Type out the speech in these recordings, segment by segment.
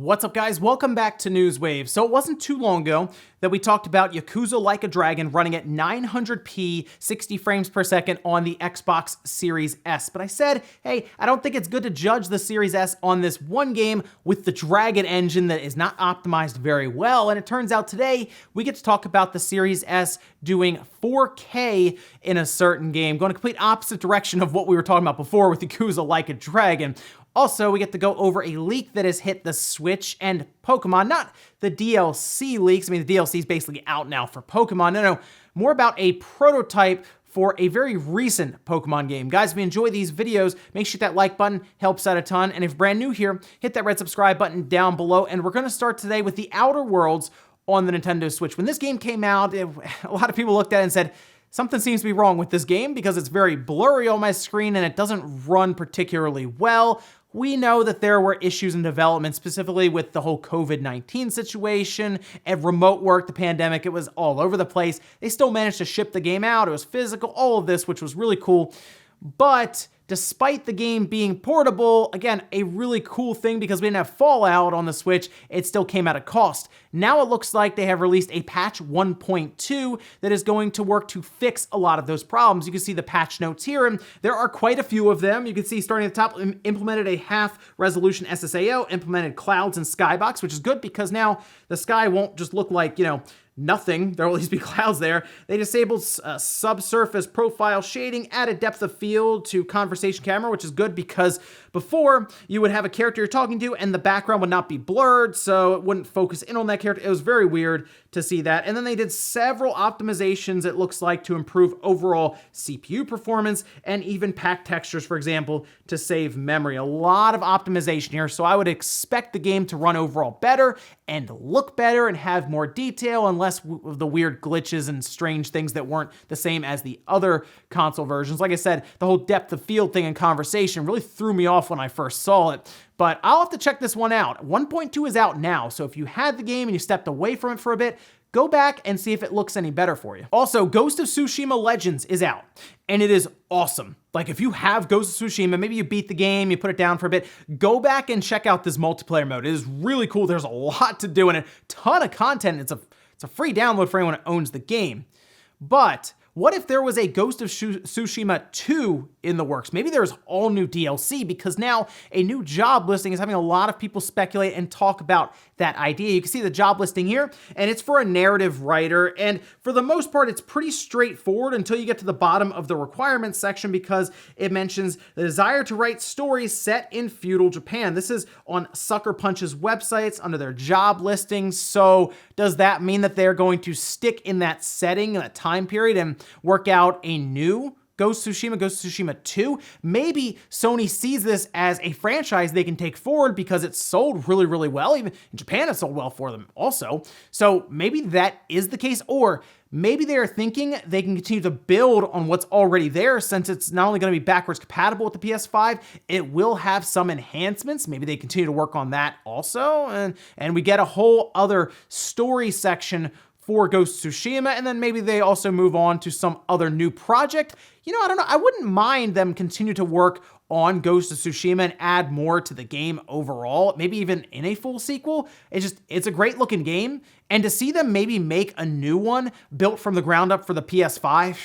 What's up, guys? Welcome back to Newswave. So it wasn't too long ago that we talked about Yakuza Like a Dragon running at 900p, 60 frames per second on the Xbox Series S. But I said, hey, I don't think it's good to judge the Series S on this one game with the Dragon engine that is not optimized very well. And it turns out today we get to talk about the Series S doing 4K in a certain game, going a complete opposite direction of what we were talking about before with Yakuza Like a Dragon. Also, we get to go over a leak that has hit the Switch and Pokemon, not the DLC leaks. I mean, the DLC is basically out now for Pokemon. No, more about a prototype for a very recent Pokemon game. Guys, if you enjoy these videos, make sure you hit that like button, helps out a ton. And if you're brand new here, hit that red subscribe button down below. And we're gonna start today with the Outer Worlds on the Nintendo Switch. When this game came out, a lot of people looked at it and said, something seems to be wrong with this game because it's very blurry on my screen and it doesn't run particularly well. We know that there were issues in development, specifically with the whole COVID-19 situation and remote work, the pandemic. It was all over the place. They still managed to ship the game out. It was physical, all of this, which was really cool. But despite the game being portable, again, a really cool thing because we didn't have Fallout on the Switch, it still came at a cost. Now it looks like they have released a patch 1.2 that is going to work to fix a lot of those problems. You can see the patch notes here, and there are quite a few of them. You can see starting at the top, implemented a half-resolution SSAO, implemented clouds and skybox, which is good because now the sky won't just look like, nothing. There will at least be clouds there. They disabled subsurface profile shading, added depth of field to conversation camera, which is good because before you would have a character you're talking to and the background would not be blurred, so it wouldn't focus in on that character. It was very weird to see that. And then they did several optimizations, it looks like, to improve overall CPU performance and even pack textures, for example, to save memory. A lot of optimization here, so I would expect the game to run overall better and look better and have more detail and less of the weird glitches and strange things that weren't the same as the other console versions. Like I said, the whole depth of field thing and conversation really threw me off when I first saw it, but I'll have to check this one out. 1.2 is out now, so if you had the game and you stepped away from it for a bit, go back and see if it looks any better for you. Also, Ghost of Tsushima Legends is out, and it is awesome. Like, if you have Ghost of Tsushima, maybe you beat the game, you put it down for a bit, go back and check out this multiplayer mode. It is really cool. There's a lot to do in it, ton of content. It's a free download for anyone who owns the game. But what if there was a Ghost of Tsushima 2 in the works? Maybe there's all new DLC because now a new job listing is having a lot of people speculate and talk about that idea. You can see the job listing here, and it's for a narrative writer. And for the most part, it's pretty straightforward until you get to the bottom of the requirements section because it mentions the desire to write stories set in feudal Japan. This is on Sucker Punch's websites under their job listings. So does that mean that they're going to stick in that setting, in that time period, and work out a new Ghost of Tsushima 2? Maybe Sony sees this as a franchise they can take forward because it's sold really, really well. Even in Japan, it sold well for them also. So maybe that is the case, or maybe they're thinking they can continue to build on what's already there since it's not only going to be backwards compatible with the PS5, it will have some enhancements. Maybe they continue to work on that also. And we get a whole other story section for Ghost of Tsushima, and then maybe they also move on to some other new project. I don't know. I wouldn't mind them continue to work on Ghost of Tsushima and add more to the game overall, maybe even in a full sequel. It's a great looking game, and to see them maybe make a new one built from the ground up for the PS5,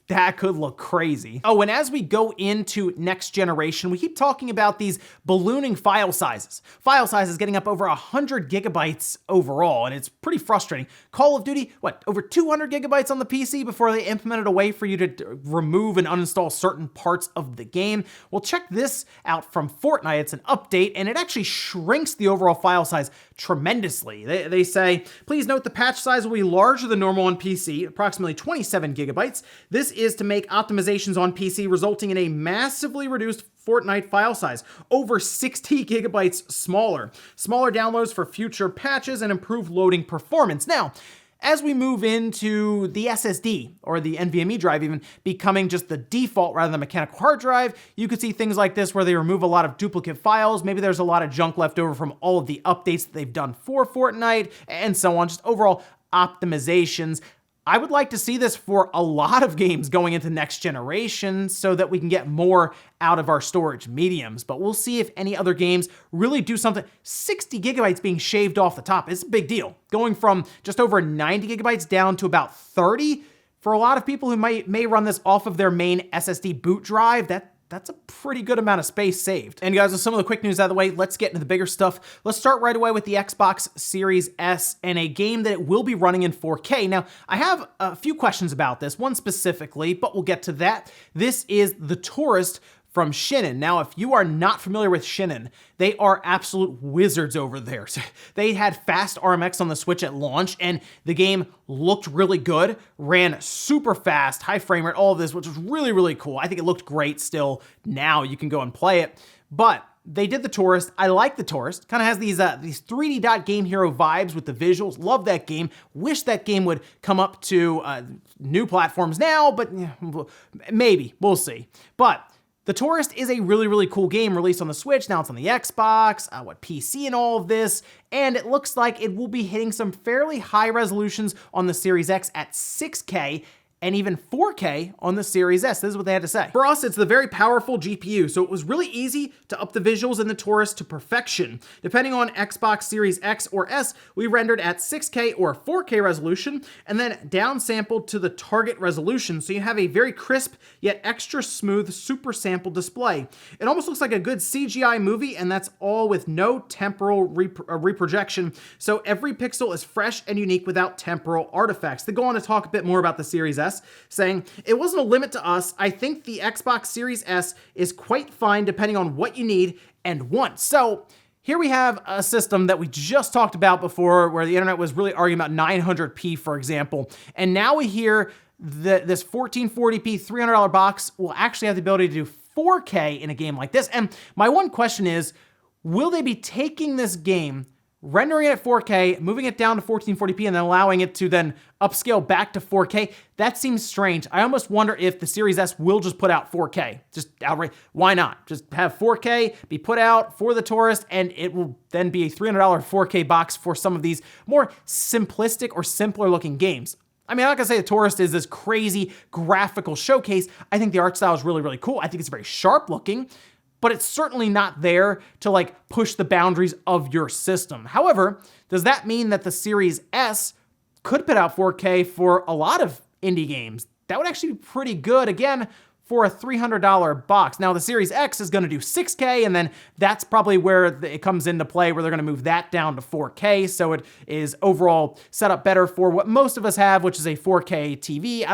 that could look crazy. Oh, and as we go into next generation, we keep talking about these ballooning file sizes. File sizes getting up over 100 gigabytes overall, and it's pretty frustrating. Call of Duty, over 200 gigabytes on the PC before they implemented a way for you to remove and uninstall certain parts of the game. Well, check this out from Fortnite. It's an update, and it actually shrinks the overall file size tremendously. They say, please note the patch size will be larger than normal on PC, approximately 27 gigabytes. This is to make optimizations on PC, resulting in a massively reduced Fortnite file size, over 60 gigabytes smaller. Smaller downloads for future patches and improved loading performance. Now, as we move into the SSD or the NVMe drive even becoming just the default rather than mechanical hard drive, you could see things like this where they remove a lot of duplicate files. Maybe there's a lot of junk left over from all of the updates that they've done for Fortnite and so on, just overall optimizations. I would like to see this for a lot of games going into next generation so that we can get more out of our storage mediums, but we'll see if any other games really do something. 60 gigabytes being shaved off the top is a big deal. Going from just over 90 gigabytes down to about 30, for a lot of people who may run this off of their main SSD boot drive, that's a pretty good amount of space saved. And guys, with some of the quick news out of the way, let's get into the bigger stuff. Let's start right away with the Xbox Series S and a game that it will be running in 4K. Now, I have a few questions about this, one specifically, but we'll get to that. This is The Tourist from Shinin. Now, if you are not familiar with Shinin, they are absolute wizards over there. So they had fast RMX on the Switch at launch, and the game looked really good, ran super fast, high frame rate, all of this, which was really, really cool. I think it looked great still. Now you can go and play it. But they did The Tourist. I like The Tourist. Kind of has these 3D dot Game Hero vibes with the visuals. Love that game. Wish that game would come up to new platforms now, but maybe. We'll see. But The Tourist is a really, really cool game released on the Switch. Now it's on the Xbox, PC and all of this, and it looks like it will be hitting some fairly high resolutions on the Series X at 6K, and even 4K on the Series S. This is what they had to say. For us, it's the very powerful GPU, so it was really easy to up the visuals in The Tourist to perfection. Depending on Xbox Series X or S, we rendered at 6K or 4K resolution, and then downsampled to the target resolution, so you have a very crisp, yet extra smooth, super sample display. It almost looks like a good CGI movie, and that's all with no temporal reprojection, so every pixel is fresh and unique without temporal artifacts. They go on to talk a bit more about the Series S, saying, "It wasn't a limit to us. I think the Xbox Series S is quite fine depending on what you need and want." So here we have a system that we just talked about before where the internet was really arguing about 900p, for example. And now we hear that this 1440p $300 box will actually have the ability to do 4K in a game like this. And my one question is, will they be taking this game, rendering it at 4K, moving it down to 1440p, and then allowing it to then upscale back to 4K? That seems strange. I almost wonder if the Series S will just put out 4K. Just outright, why not? Just have 4K be put out for The Tourist, and it will then be a $300 4K box for some of these more simplistic or simpler looking games. I mean, I'm not gonna say The Tourist is this crazy graphical showcase. I think the art style is really, really cool. I think it's very sharp looking, but it's certainly not there to like push the boundaries of your system. However, does that mean that the Series S could put out 4K for a lot of indie games? That would actually be pretty good, again, for a $300 box. Now, the Series X is gonna do 6K, and then that's probably where it comes into play, where they're gonna move that down to 4K, so it is overall set up better for what most of us have, which is a 4K TV.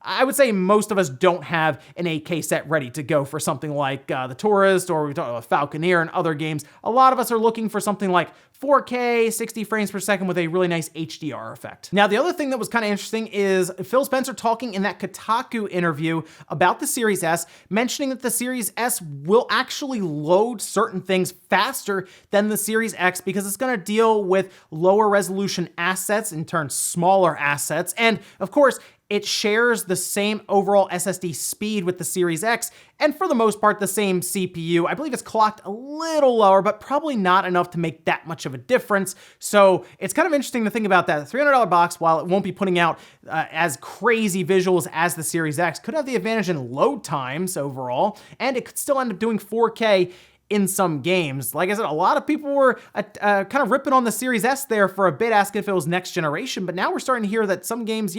I would say most of us don't have an 8K set ready to go for something like The Tourist, or we talk about Falconeer and other games. A lot of us are looking for something like 4K, 60 frames per second with a really nice HDR effect. Now, the other thing that was kind of interesting is Phil Spencer talking in that Kotaku interview about the Series S, mentioning that the Series S will actually load certain things faster than the Series X because it's gonna deal with lower resolution assets, in turn smaller assets, and of course, it shares the same overall SSD speed with the Series X, and for the most part, the same CPU. I believe it's clocked a little lower, but probably not enough to make that much of a difference. So it's kind of interesting to think about that. The $300 box, while it won't be putting out as crazy visuals as the Series X, could have the advantage in load times overall, and it could still end up doing 4K in some games. Like I said, a lot of people were kind of ripping on the Series S there for a bit, asking if it was next generation, but now we're starting to hear that some games,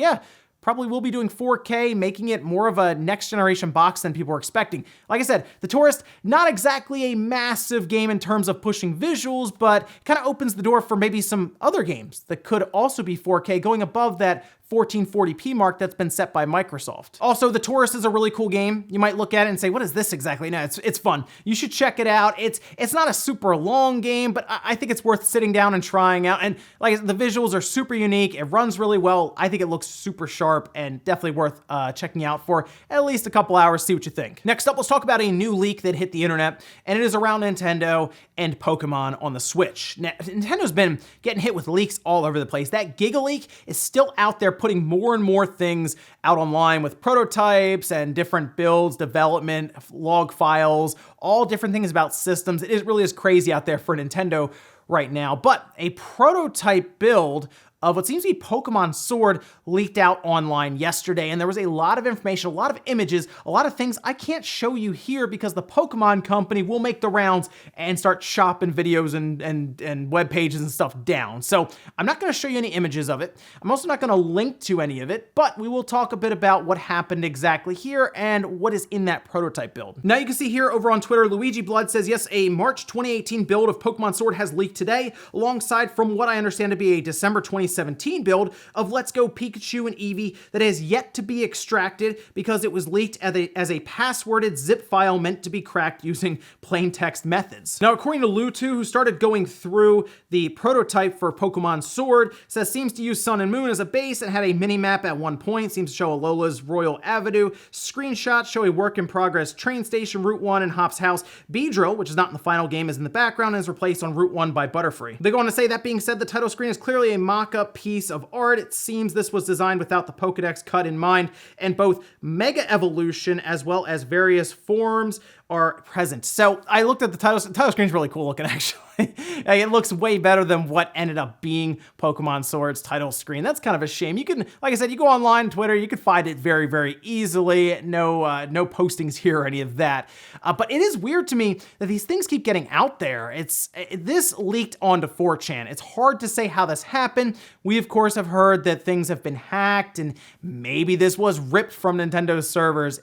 probably will be doing 4K, making it more of a next generation box than people were expecting. Like I said, The Tourist, not exactly a massive game in terms of pushing visuals, but kind of opens the door for maybe some other games that could also be 4K, going above that 1440p mark that's been set by Microsoft. Also, The Tourist is a really cool game. You might look at it and say, what is this exactly? No, it's fun. You should check it out. It's not a super long game, but I think it's worth sitting down and trying out. And like, the visuals are super unique. It runs really well. I think it looks super sharp and definitely worth checking out for at least a couple hours, see what you think. Next up, let's talk about a new leak that hit the internet, and it is around Nintendo and Pokemon on the Switch. Now, Nintendo's been getting hit with leaks all over the place. That Giga leak is still out there putting more and more things out online with prototypes and different builds, development, log files, all different things about systems. It really is crazy out there for Nintendo right now, but a prototype build of what seems to be Pokemon Sword leaked out online yesterday, and there was a lot of information, a lot of images, a lot of things I can't show you here because the Pokemon Company will make the rounds and start shopping videos and web pages and stuff down. So I'm not going to show you any images of it. I'm also not going to link to any of it, but we will talk a bit about what happened exactly here and what is in that prototype build. Now you can see here over on Twitter, Luigi Blood says, yes, a March 2018 build of Pokemon Sword has leaked today, alongside from what I understand to be a December 2017 build of Let's Go Pikachu and Eevee that has yet to be extracted because it was leaked as a passworded zip file meant to be cracked using plain text methods. Now, according to Lutu, who started going through the prototype for Pokemon Sword, says seems to use Sun and Moon as a base and had a mini-map at one point, seems to show Alola's Royal Avenue, screenshots show a work-in-progress train station, Route 1, and Hop's house. Beedrill, which is not in the final game, is in the background and is replaced on Route 1 by Butterfree. They go on to say, that being said, the title screen is clearly a mock-up piece of art. It seems this was designed without the Pokedex cut in mind, and both Mega Evolution as well as various forms are present. So I looked at the title screen's really cool looking, actually. It looks way better than what ended up being Pokemon Sword's title screen. That's kind of a shame. You can, like I said, you go online, Twitter, you can find it very, very easily. No postings here or any of that. But it is weird to me that these things keep getting out there. This leaked onto 4chan. It's hard to say how this happened. We, of course, have heard that things have been hacked, and maybe this was ripped from Nintendo's servers,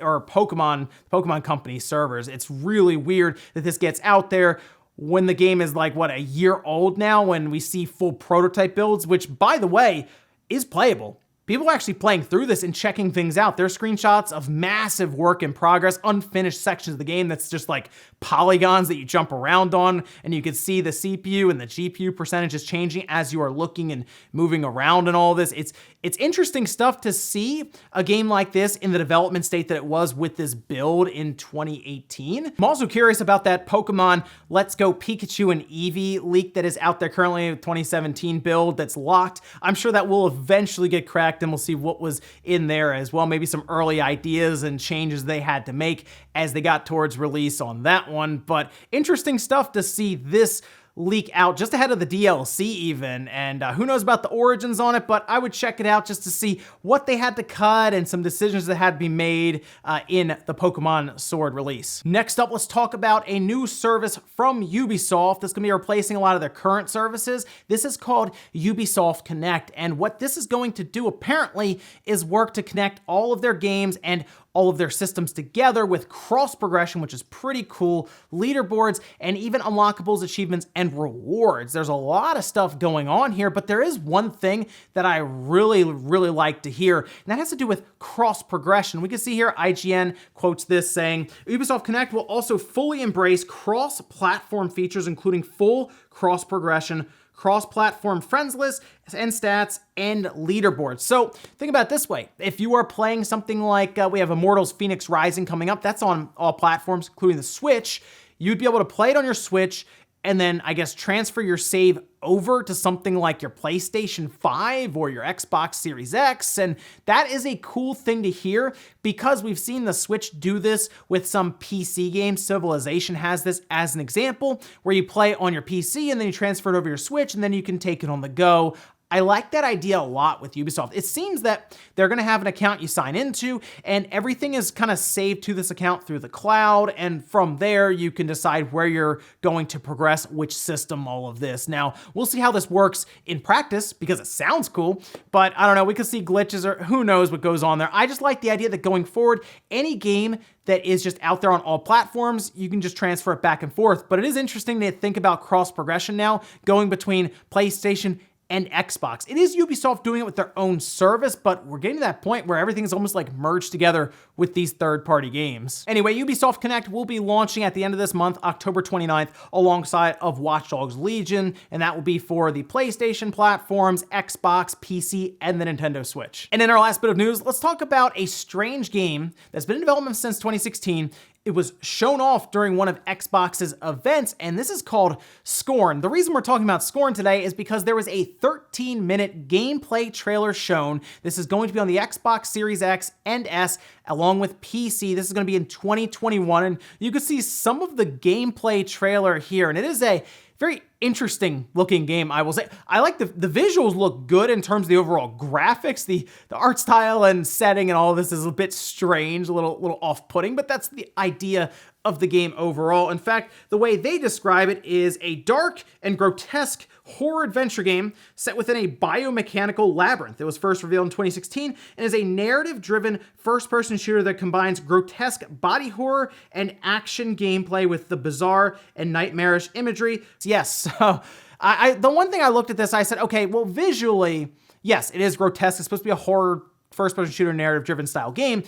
or Pokemon Company servers. It's really weird that this gets out there when the game is like, what, a year old now, when we see full prototype builds, which, by the way, is playable. People are actually playing through this and checking things out. There are screenshots of massive work in progress, unfinished sections of the game that's just like polygons that you jump around on, and you can see the CPU and the GPU percentages changing as you are looking and moving around and all this. It's interesting stuff to see a game like this in the development state that it was with this build in 2018. I'm also curious about that Pokemon Let's Go Pikachu and Eevee leak that is out there currently, 2017 build that's locked. I'm sure that will eventually get cracked, and we'll see what was in there as well. Maybe some early ideas and changes they had to make as they got towards release on that one. But interesting stuff to see this leak out just ahead of the DLC even, and who knows about the origins on it, but I would check it out just to see what they had to cut and some decisions that had to be made in the Pokemon Sword release. Next up, let's talk about a new service from Ubisoft that's gonna be replacing a lot of their current services. This is called Ubisoft Connect, and what this is going to do apparently is work to connect all of their games and all of their systems together with cross progression, which is pretty cool, leaderboards, and even unlockables, achievements, and rewards. There's a lot of stuff going on here, but there is one thing that I really, really like to hear, and that has to do with cross progression. We can see here IGN quotes this saying, Ubisoft Connect will also fully embrace cross-platform features, including full cross progression, cross-platform friends lists and stats and leaderboards. So think about it this way. If you are playing something like we have Immortals Phoenix Rising coming up, that's on all platforms, including the Switch, you'd be able to play it on your Switch and then I guess transfer your save over to something like your PlayStation 5 or your Xbox Series X. And that is a cool thing to hear because we've seen the Switch do this with some PC games. Civilization has this as an example, where you play on your PC and then you transfer it over your Switch and then you can take it on the go. I like that idea a lot with Ubisoft. It seems that they're going to have an account you sign into, and everything is kind of saved to this account through the cloud, and from there you can decide where you're going to progress, which system, all of this. Now, we'll see how this works in practice, because it sounds cool, but I don't know, we could see glitches or who knows what goes on there. I just like the idea that going forward, any game that is just out there on all platforms, you can just transfer it back and forth. But it is interesting to think about cross progression now, going between PlayStation and Xbox. It is Ubisoft doing it with their own service, but we're getting to that point where everything is almost like merged together with these third-party games. Anyway, Ubisoft Connect will be launching at the end of this month, October 29th, alongside of Watch Dogs Legion, and that will be for the PlayStation platforms, Xbox, PC, and the Nintendo Switch. And in our last bit of news, let's talk about a strange game that's been in development since 2016. It was shown off during one of Xbox's events, and this is called Scorn. The reason we're talking about Scorn today is because there was a 13-minute gameplay trailer shown. This is going to be on the Xbox Series X and S, along with PC. This is going to be in 2021, and you can see some of the gameplay trailer here, and it is a very interesting looking game, I will say. I like the visuals look good in terms of the overall graphics. The art style and setting and all of this is a bit strange, a little off-putting, but that's the idea of the game overall. In fact, the way they describe it is a dark and grotesque horror adventure game set within a biomechanical labyrinth. It was first revealed in 2016 and is a narrative-driven first-person shooter that combines grotesque body horror and action gameplay with the bizarre and nightmarish imagery. Yes, so the one thing I looked at this, I said, okay, well, visually, yes, it is grotesque. It's supposed to be a horror first-person shooter narrative-driven style game,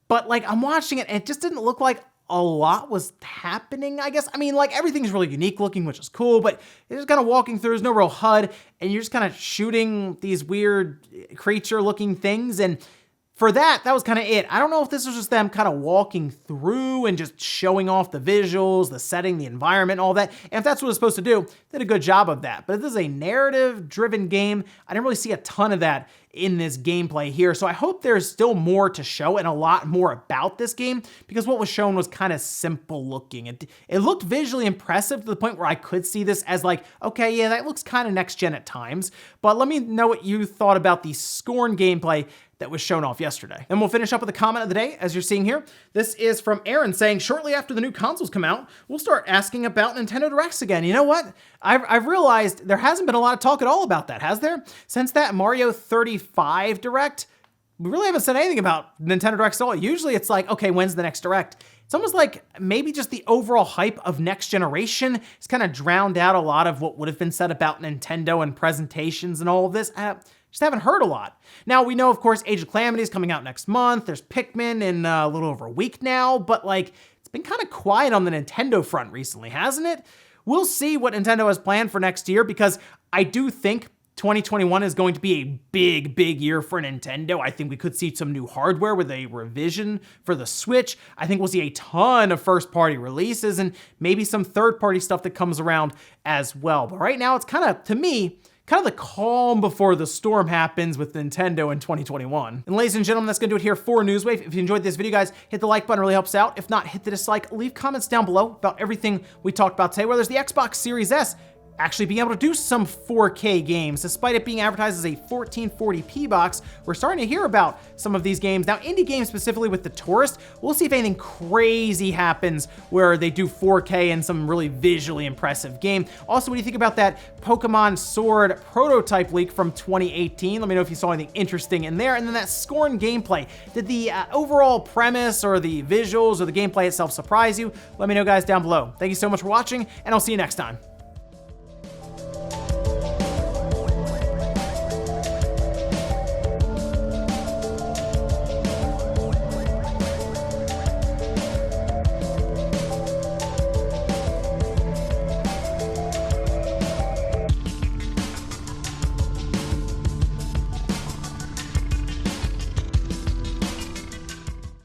but like I'm watching it and it just didn't look like a lot was happening, I guess. I mean, like everything's really unique looking, which is cool, but you're just kind of walking through, there's no real HUD, and you're just kind of shooting these weird creature looking things. And for that was kind of it. I don't know if this was just them kind of walking through and just showing off the visuals, the setting, the environment, all that. And if that's what it's supposed to do, they did a good job of that. But if this is a narrative-driven game, I didn't really see a ton of that in this gameplay here. So I hope there's still more to show and a lot more about this game, because what was shown was kind of simple looking. It looked visually impressive to the point where I could see this as like, okay, yeah, that looks kind of next gen at times. But let me know what you thought about the Scorn gameplay that was shown off yesterday. And we'll finish up with the comment of the day, as you're seeing here. This is from Aaron saying, shortly after the new consoles come out, we'll start asking about Nintendo Directs again. You know what? I've realized there hasn't been a lot of talk at all about that, has there? Since that Mario 35 Direct, we really haven't said anything about Nintendo Directs at all. Usually it's like, okay, when's the next Direct? It's almost like maybe just the overall hype of next generation has kind of drowned out a lot of what would have been said about Nintendo and presentations and all of this. Just haven't heard a lot. Now, we know, of course, Age of Calamity is coming out next month. There's Pikmin in a little over a week now, but like, it's been kind of quiet on the Nintendo front recently, hasn't it? We'll see what Nintendo has planned for next year, because I do think 2021 is going to be a big year for Nintendo. I think we could see some new hardware with a revision for the Switch. I think we'll see a ton of first-party releases and maybe some third-party stuff that comes around as well. But right now, it's kind of, to me, kind of the calm before the storm happens with Nintendo in 2021. And ladies and gentlemen, that's gonna do it here for Newswave. If you enjoyed this video, guys, hit the like button, really helps out. If not, hit the dislike. Leave comments down below about everything we talked about today, whether it's the Xbox Series S actually being able to do some 4K games, despite it being advertised as a 1440p box. We're starting to hear about some of these games. Now, indie games specifically with The Tourist, we'll see if anything crazy happens where they do 4K in some really visually impressive game. Also, what do you think about that Pokemon Sword prototype leak from 2018? Let me know if you saw anything interesting in there. And then that Scorn gameplay. Did the overall premise or the visuals or the gameplay itself surprise you? Let me know, guys, down below. Thank you so much for watching, and I'll see you next time.